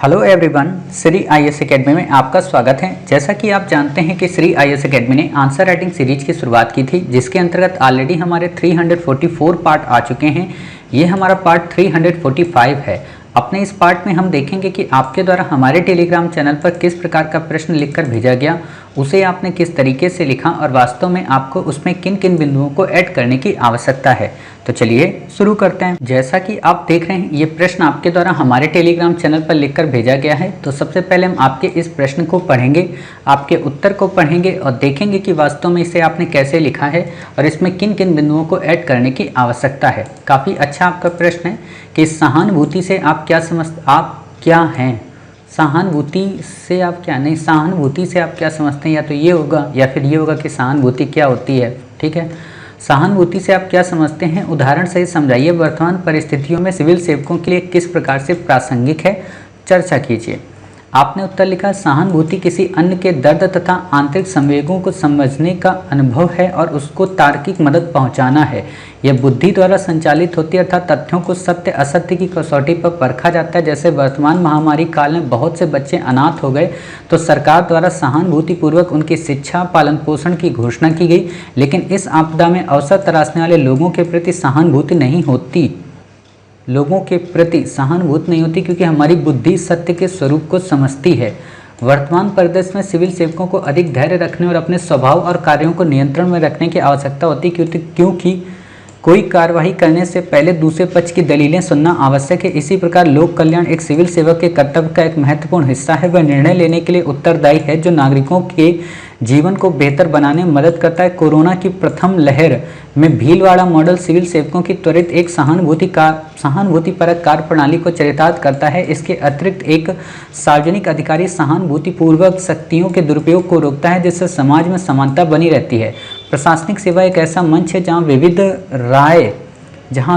Hello everyone, Shri IAS academy में आपका स्वागत है। जैसा कि आप जानते हैं कि श्री आईएएस एकेडमी ने आंसर राइटिंग सीरीज की शुरुआत की थी, जिसके अंतर्गत ऑलरेडी हमारे 344 पार्ट आ चुके हैं। ये हमारा पार्ट 345 है। अपने इस पार्ट में हम देखेंगे कि आपके द्वारा हमारे टेलीग्राम चैनल पर किस प्रकार का प्रश्न लिखकर भेजा गया, उसे आपने किस तरीके से लिखा और वास्तव में आपको उसमें किन किन बिंदुओं को ऐड करने की आवश्यकता है। तो चलिए शुरू करते हैं। जैसा कि आप देख रहे हैं, ये प्रश्न आपके द्वारा हमारे टेलीग्राम चैनल पर लिखकर भेजा गया है। तो सबसे पहले हम आपके इस प्रश्न को पढ़ेंगे, आपके उत्तर को पढ़ेंगे और देखेंगे कि वास्तव में इसे आपने कैसे लिखा है और इसमें किन किन बिंदुओं को ऐड करने की आवश्यकता है। काफ़ी अच्छा आपका प्रश्न है कि सहानुभूति से आप क्या हैं, सहानुभूति से आप क्या नहीं, सहानुभूति से आप क्या समझते हैं, या तो ये होगा या फिर ये होगा कि सहानुभूति क्या होती है। ठीक है, सहानुभूति से आप क्या समझते हैं, उदाहरण सहित समझाइए। वर्तमान परिस्थितियों में सिविल सेवकों के लिए किस प्रकार से प्रासंगिक है, चर्चा कीजिए। आपने उत्तर लिखा, सहानुभूति किसी अन्य के दर्द तथा आंतरिक संवेगों को समझने का अनुभव है और उसको तार्किक मदद पहुंचाना है। यह बुद्धि द्वारा संचालित होती है, अर्थात तथ्यों को सत्य असत्य की कसौटी पर परखा जाता है। जैसे वर्तमान महामारी काल में बहुत से बच्चे अनाथ हो गए तो सरकार द्वारा सहानुभूति पूर्वक उनकी शिक्षा पालन पोषण की घोषणा की गई, लेकिन इस आपदा में अवसर तराशने वाले लोगों के प्रति सहानुभूति नहीं होती, क्योंकि हमारी बुद्धि सत्य के स्वरूप को समझती है। वर्तमान परिदृश्य में सिविल सेवकों को अधिक धैर्य रखने और अपने स्वभाव और कार्यों को नियंत्रण में रखने की आवश्यकता होती है, क्योंकि कोई कार्यवाही करने से पहले दूसरे पक्ष की दलीलें सुनना आवश्यक है। इसी प्रकार लोक कल्याण एक सिविल सेवक के कर्तव्य का एक महत्वपूर्ण हिस्सा है। वह निर्णय लेने के लिए उत्तरदायी है जो नागरिकों के जीवन को बेहतर बनाने में मदद करता है। कोरोना की प्रथम लहर में भीलवाड़ा मॉडल सिविल सेवकों की त्वरित एक सहानुभूतिपरक कार्य प्रणाली को चरितार्थ करता है। इसके अतिरिक्त एक सार्वजनिक अधिकारी सहानुभूतिपूर्वक शक्तियों के दुरुपयोग को रोकता है, जिससे समाज में समानता बनी रहती है। प्रशासनिक सेवा एक ऐसा मंच है जहाँ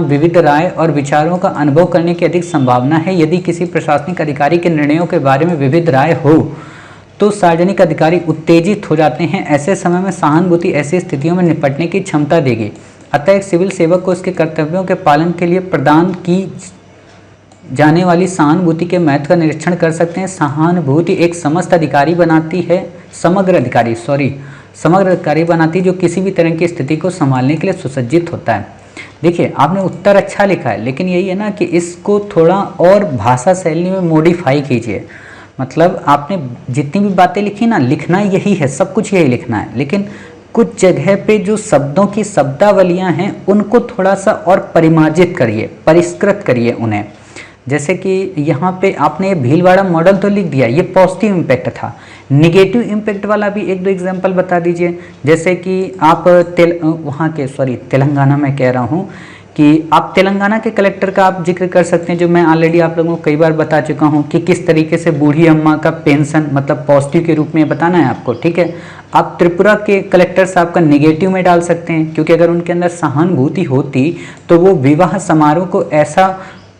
विविध राय और विचारों का अनुभव करने की अधिक संभावना है। यदि किसी प्रशासनिक अधिकारी के निर्णयों के बारे में विविध राय हो तो सार्वजनिक अधिकारी उत्तेजित हो जाते हैं। ऐसे समय में सहानुभूति ऐसी स्थितियों में निपटने की क्षमता देगी। अतः एक सिविल सेवक को उसके कर्तव्यों के पालन के लिए प्रदान की जाने वाली सहानुभूति के महत्व का निरीक्षण कर सकते हैं। सहानुभूति एक समग्र अधिकारी बनाती है जो किसी भी तरह की स्थिति को संभालने के लिए सुसज्जित होता है। देखिए, आपने उत्तर अच्छा लिखा है, लेकिन यही है ना कि इसको थोड़ा और भाषा शैली में मॉडिफाई कीजिए। मतलब आपने जितनी भी बातें लिखी ना, लिखना यही है, सब कुछ यही लिखना है, लेकिन कुछ जगह पे जो शब्दों की शब्दावलियां हैं उनको थोड़ा सा और परिमार्जित करिए, परिष्कृत करिए उन्हें। जैसे कि यहाँ पे आपने भीलवाड़ा मॉडल तो लिख दिया, ये पॉजिटिव इम्पैक्ट था। निगेटिव इम्पैक्ट वाला भी एक दो एग्जाम्पल बता दीजिए। जैसे कि आप तेलंगाना में कह रहा हूँ कि आप तेलंगाना के कलेक्टर का आप जिक्र कर सकते हैं, जो मैं ऑलरेडी आप लोगों को कई बार बता चुका हूं कि किस तरीके से बूढ़ी अम्मा का पेंशन मतलब पॉजिटिव के रूप में बताना है आपको। ठीक है, आप त्रिपुरा के कलेक्टर साहब का निगेटिव में डाल सकते हैं, क्योंकि अगर उनके अंदर सहानुभूति होती तो वो विवाह समारोह को ऐसा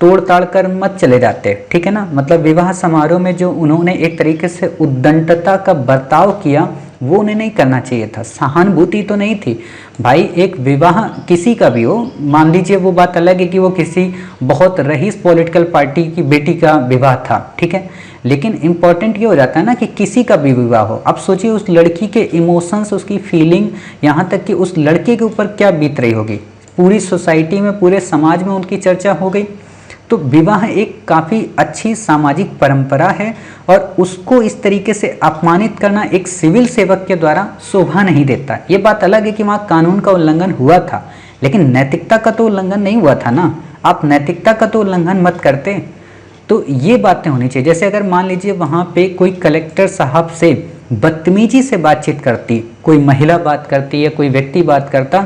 तोड़ ताड़ कर मत चले जाते। ठीक है ना, मतलब विवाह समारोह में जो उन्होंने एक तरीके से उद्दंडता का बर्ताव किया वो उन्हें नहीं करना चाहिए था। सहानुभूति तो नहीं थी भाई। एक विवाह किसी का भी हो, मान लीजिए वो बात अलग है कि वो किसी बहुत रईस पॉलिटिकल पार्टी की बेटी का विवाह था, ठीक है, लेकिन इम्पॉर्टेंट ये हो जाता है ना कि किसी का भी विवाह हो। अब सोचिए उस लड़की के इमोशंस, उसकी फीलिंग, यहाँ तक कि उस लड़के के ऊपर क्या बीत रही होगी। पूरी सोसाइटी में, पूरे समाज में उनकी चर्चा हो गई। तो विवाह एक काफ़ी अच्छी सामाजिक परंपरा है और उसको इस तरीके से अपमानित करना एक सिविल सेवक के द्वारा शोभा नहीं देता। ये बात अलग है कि वहाँ कानून का उल्लंघन हुआ था, लेकिन नैतिकता का तो उल्लंघन नहीं हुआ था ना। आप नैतिकता का तो उल्लंघन मत करते। तो ये बातें होनी चाहिए। जैसे अगर मान लीजिए वहाँ पे कोई कलेक्टर साहब से बदतमीजी से बातचीत करती, कोई महिला बात करती या कोई व्यक्ति बात करता,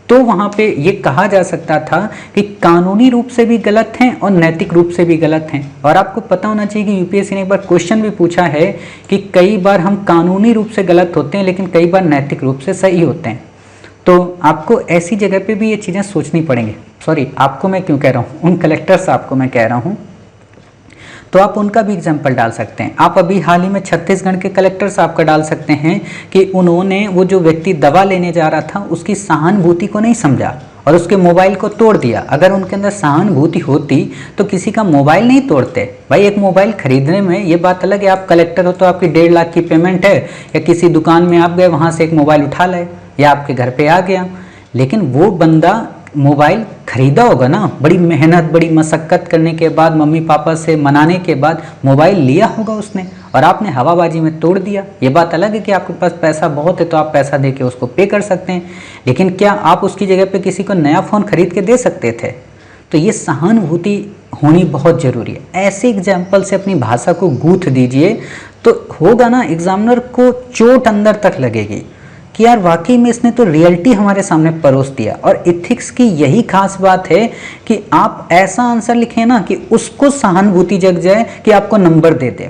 तो वहाँ पे ये कहा जा सकता था कि कानूनी रूप से भी गलत हैं और नैतिक रूप से भी गलत हैं। और आपको पता होना चाहिए कि यूपीएससी ने एक बार क्वेश्चन भी पूछा है कि कई बार हम कानूनी रूप से गलत होते हैं लेकिन कई बार नैतिक रूप से सही होते हैं। तो आपको ऐसी जगह पे भी ये चीज़ें सोचनी पड़ेंगी। सॉरी, आपको मैं क्यों कह रहा हूँ, उन कलेक्टर साहब को मैं कह रहा हूँ। तो आप उनका भी एग्जाम्पल डाल सकते हैं। आप अभी हाल ही में छत्तीसगढ़ के कलेक्टर साहब का डाल सकते हैं कि उन्होंने वो जो व्यक्ति दवा लेने जा रहा था उसकी सहानुभूति को नहीं समझा और उसके मोबाइल को तोड़ दिया। अगर उनके अंदर सहानुभूति होती तो किसी का मोबाइल नहीं तोड़ते। भाई एक मोबाइल खरीदने में ये बात अलग है, आप कलेक्टर हो तो आपकी 1.5 लाख की पेमेंट है, या किसी दुकान में आप गए वहाँ से एक मोबाइल उठा लाए या आपके घर पे आ गया, लेकिन वो बंदा मोबाइल खरीदा होगा ना, बड़ी मेहनत बड़ी मशक्क़त करने के बाद, मम्मी पापा से मनाने के बाद मोबाइल लिया होगा उसने, और आपने हवाबाजी में तोड़ दिया। ये बात अलग है कि आपके पास पैसा बहुत है तो आप पैसा दे के उसको पे कर सकते हैं, लेकिन क्या आप उसकी जगह पे किसी को नया फ़ोन खरीद के दे सकते थे? तो ये सहानुभूति होनी बहुत ज़रूरी है। ऐसे एग्जाम्पल से अपनी भाषा को गूँथ दीजिए तो होगा ना, एग्जामिनर को चोट अंदर तक लगेगी कि यार वाकई में इसने तो रियलिटी हमारे सामने परोस दिया। और इथिक्स की यही खास बात है कि आप ऐसा आंसर लिखें ना कि उसको सहानुभूति जग जाए कि आपको नंबर दे दे।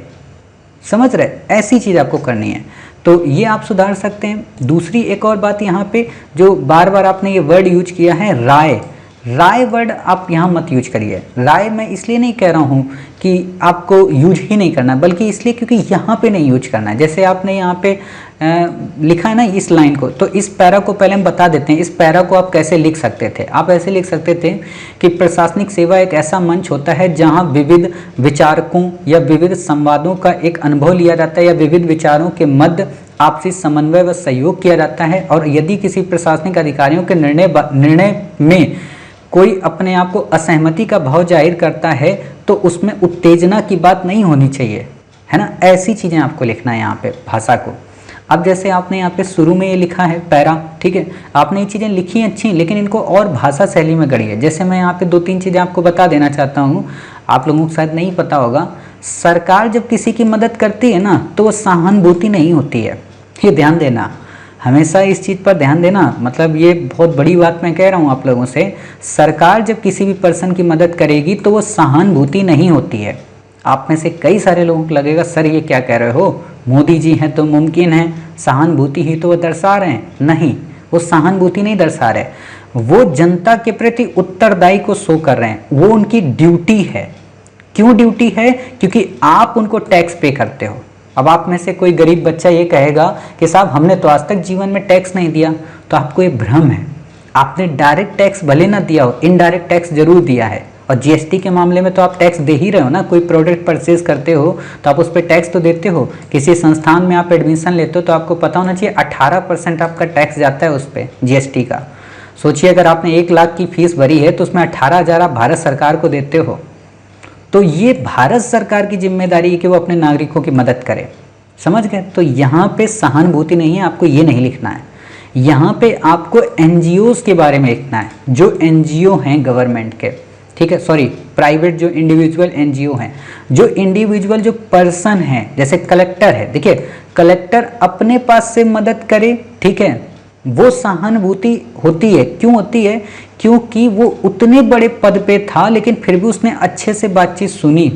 समझ रहे? ऐसी चीज़ आपको करनी है, तो ये आप सुधार सकते हैं। दूसरी एक और बात यहाँ पे जो बार बार आपने ये वर्ड यूज किया है, राय। राय वर्ड आप यहाँ मत यूज करिए। राय मैं इसलिए नहीं कह रहा हूँ कि आपको यूज ही नहीं करना, बल्कि इसलिए क्योंकि यहाँ पे नहीं यूज करना है। जैसे आपने यहाँ पे लिखा है ना इस लाइन को, तो इस पैरा को पहले हम बता देते हैं। इस पैरा को आप कैसे लिख सकते थे? आप ऐसे लिख सकते थे कि प्रशासनिक सेवा एक ऐसा मंच होता है जहाँ विविध विचारकों या विविध संवादों का एक अनुभव लिया जाता है, या विविध विचारों के मध्य आपसी समन्वय व सहयोग किया जाता है। और यदि किसी प्रशासनिक अधिकारियों के निर्णय में कोई अपने आप को असहमति का भाव जाहिर करता है तो उसमें उत्तेजना की बात नहीं होनी चाहिए, है ना? ऐसी चीज़ें आपको लिखना है यहाँ पे भाषा को। अब जैसे आपने यहाँ पे शुरू में ये लिखा है पैरा, ठीक है, आपने ये चीज़ें लिखी अच्छी, लेकिन इनको और भाषा शैली में गढ़िए। जैसे मैं यहाँ पे 2-3 चीज़ें आपको बता देना चाहता हूँ, आप लोगों को शायद नहीं पता होगा। सरकार जब किसी की मदद करती है ना तो वो सहानुभूति नहीं होती है, ये ध्यान देना, हमेशा इस चीज़ पर ध्यान देना। मतलब ये बहुत बड़ी बात मैं कह रहा हूँ आप लोगों से। सरकार जब किसी भी पर्सन की मदद करेगी तो वो सहानुभूति नहीं होती है। आप में से कई सारे लोगों को लगेगा सर ये क्या कह रहे हो, मोदी जी हैं तो मुमकिन है सहानुभूति ही तो वो दर्शा रहे हैं। नहीं, वो सहानुभूति नहीं दर्शा रहे, वो जनता के प्रति उत्तरदायी को शो कर रहे हैं। वो उनकी ड्यूटी है। क्यों ड्यूटी है? क्योंकि आप उनको टैक्स पे करते हो। अब आप में से कोई गरीब बच्चा ये कहेगा कि साहब हमने तो आज तक जीवन में टैक्स नहीं दिया, तो आपको ये भ्रम है। आपने डायरेक्ट टैक्स भले ना दिया हो, इनडायरेक्ट टैक्स जरूर दिया है। और जीएसटी के मामले में तो आप टैक्स दे ही रहे हो ना। कोई प्रोडक्ट परचेज करते हो तो आप उस पर टैक्स तो देते हो। किसी संस्थान में आप एडमिशन लेते हो तो आपको पता होना चाहिए 18% आपका टैक्स जाता है उस पर, जीएसटी का। सोचिए अगर आपने 1 लाख की फीस भरी है तो उसमें 18,000 आप भारत सरकार को देते हो। तो ये भारत सरकार की जिम्मेदारी है कि वो अपने नागरिकों की मदद करे। समझ गए? तो यहाँ पे सहानुभूति नहीं है, आपको ये नहीं लिखना है। यहाँ पे आपको एनजीओज के बारे में लिखना है, जो एनजीओ हैं गवर्नमेंट के, ठीक है, सॉरी प्राइवेट जो इंडिविजुअल एनजीओ हैं, जो इंडिविजुअल जो पर्सन हैं, जैसे कलेक्टर है। देखिए कलेक्टर अपने पास से मदद करे, ठीक है, वो सहानुभूति होती है। क्यों होती है? क्योंकि वो उतने बड़े पद पे था लेकिन फिर भी उसने अच्छे से बातचीत सुनी,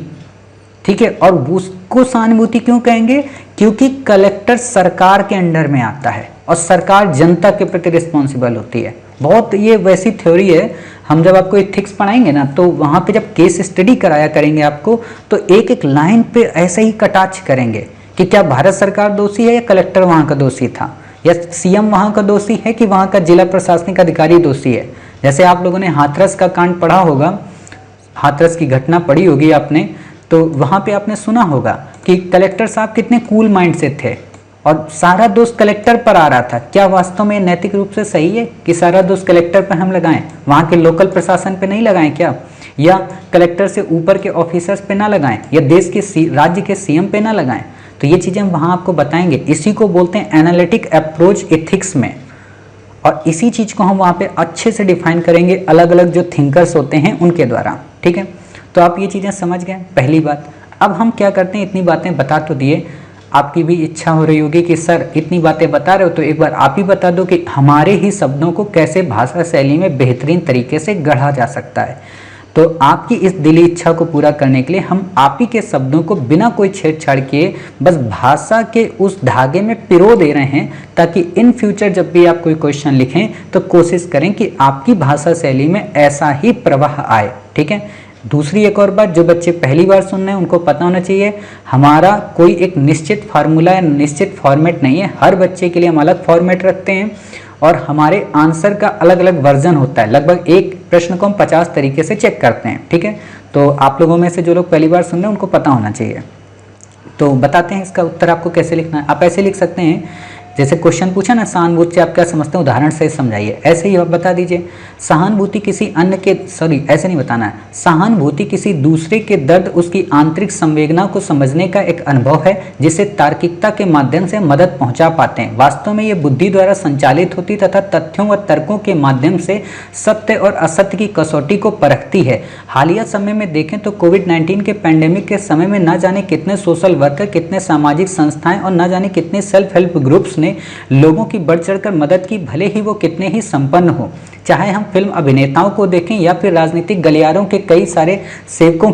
ठीक है। और उसको सहानुभूति क्यों कहेंगे? क्योंकि कलेक्टर सरकार के अंडर में आता है और सरकार जनता के प्रति रिस्पॉन्सिबल होती है। बहुत ये वैसी थ्योरी है, हम जब आपको एथिक्स पढ़ाएंगे ना तो वहाँ पे जब केस स्टडी कराया करेंगे आपको, तो एक एक लाइन पे ऐसे ही कटाक्ष करेंगे कि क्या भारत सरकार दोषी है या कलेक्टर वहाँ का दोषी था, या सीएम वहाँ का दोषी है कि वहाँ का जिला प्रशासनिक अधिकारी दोषी है। जैसे आप लोगों ने हाथरस का कांड पढ़ा होगा, हाथरस की घटना पढ़ी होगी आपने, तो वहाँ पे आपने सुना होगा कि कलेक्टर साहब कितने कूल माइंड से थे और सारा दोष कलेक्टर पर आ रहा था। क्या वास्तव में नैतिक रूप से सही है कि सारा दोष कलेक्टर पर हम लगाएं, वहाँ के लोकल प्रशासन पे नहीं लगाएं क्या, या कलेक्टर से ऊपर के ऑफिसर्स पे ना लगाएं, या देश के राज्य के सीएम पे ना लगाएं? तो ये चीज़ें हम वहाँ आपको बताएंगे। इसी को बोलते हैं एनालिटिक अप्रोच एथिक्स में, और इसी चीज़ को हम वहाँ पे अच्छे से डिफाइन करेंगे अलग अलग जो थिंकर्स होते हैं उनके द्वारा, ठीक है। तो आप ये चीज़ें समझ गए, पहली बात। अब हम क्या करते हैं, इतनी बातें बता तो दिए, आपकी भी इच्छा हो रही होगी कि सर इतनी बातें बता रहे हो तो एक बार आप ही बता दो कि हमारे ही शब्दों को कैसे भाषा शैली में बेहतरीन तरीके से गढ़ा जा सकता है। तो आपकी इस दिली इच्छा को पूरा करने के लिए हम आप ही के शब्दों को बिना कोई छेड़छाड़ किए बस भाषा के उस धागे में पिरो दे रहे हैं, ताकि इन फ्यूचर जब भी आप कोई क्वेश्चन लिखें तो कोशिश करें कि आपकी भाषा शैली में ऐसा ही प्रवाह आए, ठीक है। दूसरी एक और बात, जो बच्चे पहली बार सुन रहे हैं उनको पता होना चाहिए, हमारा कोई एक निश्चित फार्मूला या निश्चित फॉर्मेट नहीं है। हर बच्चे के लिए हम अलग फॉर्मेट रखते हैं और हमारे आंसर का अलग अलग वर्जन होता है। लगभग एक प्रश्न को हम 50 तरीके से चेक करते हैं, ठीक है। तो आप लोगों में से जो लोग पहली बार सुन रहे हैं उनको पता होना चाहिए। तो बताते हैं इसका उत्तर आपको कैसे लिखना है। आप ऐसे लिख सकते हैं, जैसे क्वेश्चन पूछा ना, सहानुभूति से आप क्या समझते हैं, उदाहरण से समझाइए। ऐसे ही आप बता दीजिए, सहानुभूति किसी अन्य के, सॉरी ऐसे नहीं बताना है, सहानुभूति किसी दूसरे के दर्द, उसकी आंतरिक संवेदना को समझने का एक अनुभव है जिसे तार्किकता के माध्यम से मदद पहुंचा पाते हैं। वास्तव में ये बुद्धि द्वारा संचालित होती तथा तथ्यों व तर्कों के माध्यम से सत्य और असत्य की कसौटी को परखती है। हालिया समय में देखें तो कोविड-19 के पैंडेमिक के समय में न जाने कितने सोशल वर्कर, कितने सामाजिक संस्थाएं और न जाने कितने सेल्फ हेल्प ग्रुप्स ने लोगों की बढ़ चढ़कर मदद की, भले ही वो कितने ही संपन्न हो। चाहे हम फिल्म अभिनेताओं को देखें या फिर राजनीतिक गलियारों के कई सारे सेवकों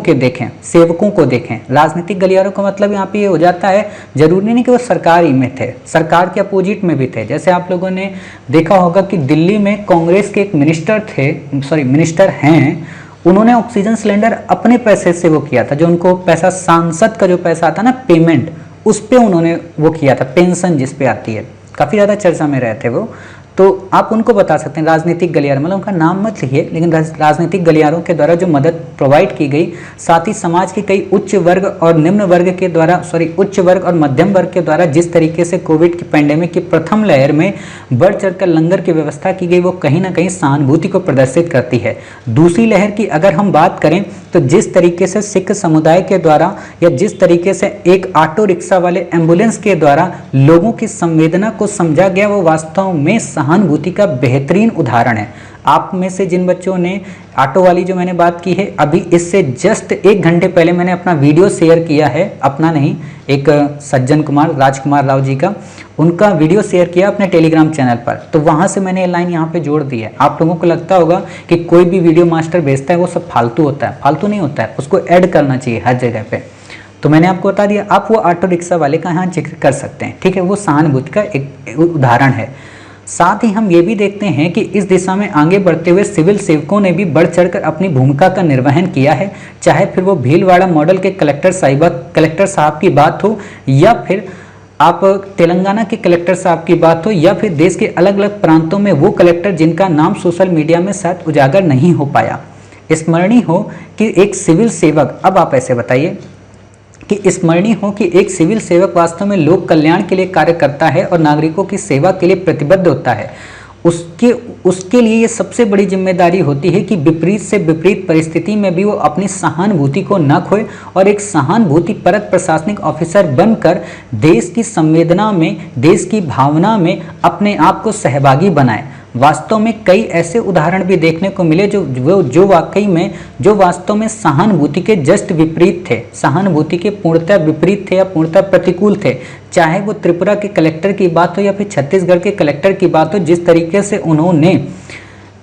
को देखें। राजनीतिक गलियारों का मतलब यहाँ पे ये हो जाता है, जरूरी नहीं कि वो सरकार ही में थे, सरकार के अपोजिट में भी थे। जैसे आप लोगों ने देखा होगा कि दिल्ली में कांग्रेस के एक मिनिस्टर हैं, उन्होंने ऑक्सीजन सिलेंडर अपने पैसे से वो किया था, जो उनको पैसा, सांसद का जो पैसा आता ना पेमेंट, उस पे उन्होंने वो किया था, पेंशन जिस पे आती है, काफ़ी ज़्यादा चर्चा में रहे थे वो। तो आप उनको बता सकते हैं राजनीतिक गलियार, मतलब उनका नाम मत लिखिए, लेकिन राजनीतिक गलियारों के द्वारा जो मदद प्रोवाइड की गई, साथ ही समाज के कई उच्च वर्ग और निम्न वर्ग के द्वारा, उच्च वर्ग और मध्यम वर्ग के द्वारा जिस तरीके से कोविड की पैंडेमिक की प्रथम लहर में बढ़ चढ़कर लंगर की व्यवस्था की गई, वो कहीं ना कहीं सहानुभूति को प्रदर्शित करती है। दूसरी लहर की अगर हम बात करें तो जिस तरीके से सिख समुदाय के द्वारा या जिस तरीके से एक ऑटो रिक्शा वाले एम्बुलेंस के द्वारा लोगों की संवेदना को समझा गया, वो वास्तव में सहानुभूति का बेहतरीन उदाहरण है। आप में से जिन बच्चों ने ऑटो वाली जो मैंने बात की है, अभी इससे जस्ट 1 घंटे पहले मैंने अपना वीडियो शेयर किया है, अपना नहीं, एक सज्जन कुमार, राजकुमार राव जी का, उनका वीडियो शेयर किया अपने टेलीग्राम चैनल पर। तो वहाँ से मैंने ये लाइन यहाँ पे जोड़ दी है। आप लोगों को लगता होगा कि कोई भी वीडियो मास्टर भेजता है वो सब फालतू होता है, फालतू नहीं होता है, उसको ऐड करना चाहिए हर जगह पे। तो मैंने आपको बता दिया, आप वो ऑटो रिक्शा वाले का यहाँ जिक्र कर सकते हैं, ठीक है, वो सहानुभूति का एक उदाहरण है। साथ ही हम ये भी देखते हैं कि इस दिशा में आगे बढ़ते हुए सिविल सेवकों ने भी बढ़ चढ़कर अपनी भूमिका का निर्वहन किया है, चाहे फिर वो भीलवाड़ा मॉडल के कलेक्टर साहब की बात हो, या फिर आप तेलंगाना के कलेक्टर साहब की बात हो, या फिर देश के अलग अलग प्रांतों में वो कलेक्टर जिनका नाम सोशल मीडिया में शायद उजागर नहीं हो पाया। स्मरणीय हो कि एक सिविल सेवक, अब आप ऐसे बताइए कि स्मरणीय हो कि एक सिविल सेवक वास्तव में लोक कल्याण के लिए कार्य करता है और नागरिकों की सेवा के लिए प्रतिबद्ध होता है। उसके लिए ये सबसे बड़ी जिम्मेदारी होती है कि विपरीत से विपरीत परिस्थिति में भी वो अपनी सहानुभूति को न खोए और एक सहानुभूति परक प्रशासनिक ऑफिसर बनकर देश की संवेदना में, देश की भावना में अपने आप को सहभागी बनाए। वास्तव में कई ऐसे उदाहरण भी देखने को मिले जो वास्तव में सहानुभूति के जस्ट विपरीत थे, सहानुभूति के पूर्णतः विपरीत थे या पूर्णतः प्रतिकूल थे। चाहे वो त्रिपुरा के कलेक्टर की बात हो या फिर छत्तीसगढ़ के कलेक्टर की बात हो, जिस तरीके से उन्होंने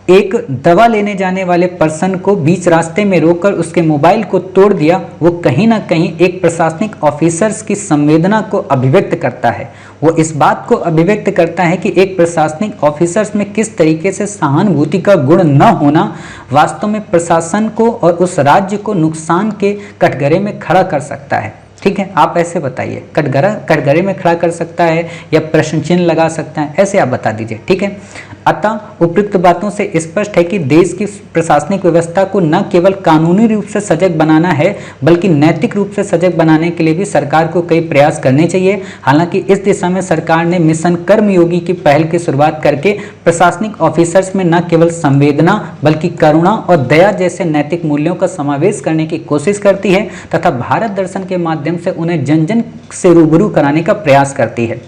एक दवा लेने जाने वाले पर्सन को बीच रास्ते में रोककर उसके मोबाइल को तोड़ दिया, वो कहीं ना कहीं एक प्रशासनिक ऑफिसर्स की संवेदना को अभिव्यक्त करता है। वो इस बात को अभिव्यक्त करता है कि एक प्रशासनिक ऑफिसर्स में किस तरीके से सहानुभूति का गुण न होना वास्तव में प्रशासन को और उस राज्य को नुकसान के कटघरे में खड़ा कर सकता है। ठीक है, आप ऐसे बताइए, कटघरे में खड़ा कर सकता है या प्रश्न चिन्ह लगा सकता है, ऐसे आप बता दीजिए। ठीक है, अतः उपयुक्त बातों से स्पष्ट है कि देश की प्रशासनिक व्यवस्था को न केवल कानूनी रूप से सजग बनाना है बल्कि नैतिक रूप से सजग बनाने के लिए भी सरकार को कई प्रयास करने चाहिए। हालांकि इस दिशा में सरकार ने मिशन कर्मयोगी की पहल की शुरुआत करके प्रशासनिक ऑफिसर्स में न केवल संवेदना बल्कि करुणा और दया जैसे नैतिक मूल्यों का समावेश करने की कोशिश करती है तथा भारत दर्शन के माध्यम से उन्हें जन जन से रूबरू कराने का प्रयास करती है।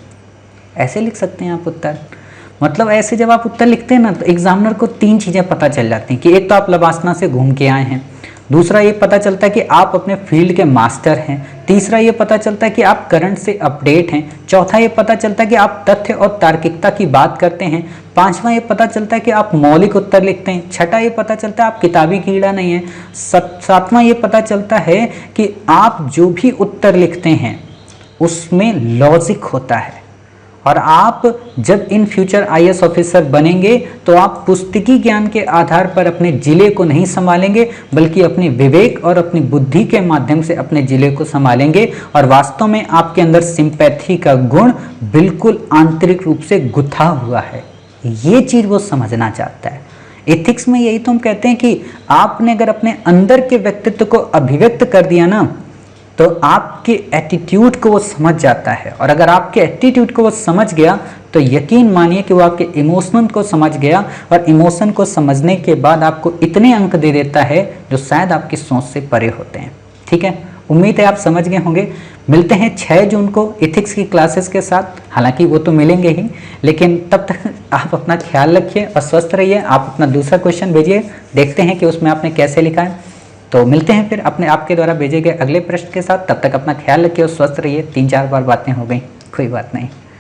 ऐसे लिख सकते हैं आप उत्तर। मतलब ऐसे जब आप उत्तर लिखते हैं ना तो एग्जामिनर को 3 चीज़ें पता चल जाती हैं कि एक तो आप लवासना से घूम के आए हैं, दूसरा ये पता चलता है कि आप अपने फील्ड के मास्टर हैं, तीसरा ये पता चलता है कि आप करंट से अपडेट हैं, चौथा ये पता चलता है कि आप तथ्य और तार्किकता की बात करते हैं, पांचवा ये पता चलता है कि आप मौलिक उत्तर लिखते हैं, छठा ये पता चलता है आप किताबी कीड़ा नहीं है, सातवां ये पता चलता है कि आप जो भी उत्तर लिखते हैं उसमें लॉजिक होता है। और आप जब इन फ्यूचर IAS ऑफिसर बनेंगे तो आप पुस्तकी ज्ञान के आधार पर अपने जिले को नहीं संभालेंगे बल्कि अपने विवेक और अपनी बुद्धि के माध्यम से अपने जिले को संभालेंगे और वास्तव में आपके अंदर सिंपैथी का गुण बिल्कुल आंतरिक रूप से गुथा हुआ है। ये चीज़ वो समझना चाहता है। एथिक्स में यही तो हम कहते हैं कि आपने अगर अपने अंदर के व्यक्तित्व को अभिव्यक्त कर दिया ना, तो आपके एटीट्यूड को वो समझ जाता है, और अगर आपके एटीट्यूड को वो समझ गया तो यकीन मानिए कि वो आपके इमोशन को समझ गया, और इमोशन को समझने के बाद आपको इतने अंक दे देता है जो शायद आपकी सोच से परे होते हैं। ठीक है, उम्मीद है आप समझ गए होंगे। मिलते हैं 6 जून को एथिक्स की क्लासेस के साथ, हालांकि वो तो मिलेंगे ही, लेकिन तब तक आप अपना ख्याल रखिए और स्वस्थ रहिए। आप अपना दूसरा क्वेश्चन भेजिए, देखते हैं कि उसमें आपने कैसे लिखा है। तो मिलते हैं फिर अपने आपके द्वारा भेजे गए अगले प्रश्न के साथ। तब तक अपना ख्याल रखिए और स्वस्थ रहिए। 3-4 बार बातें हो गई, कोई बात नहीं।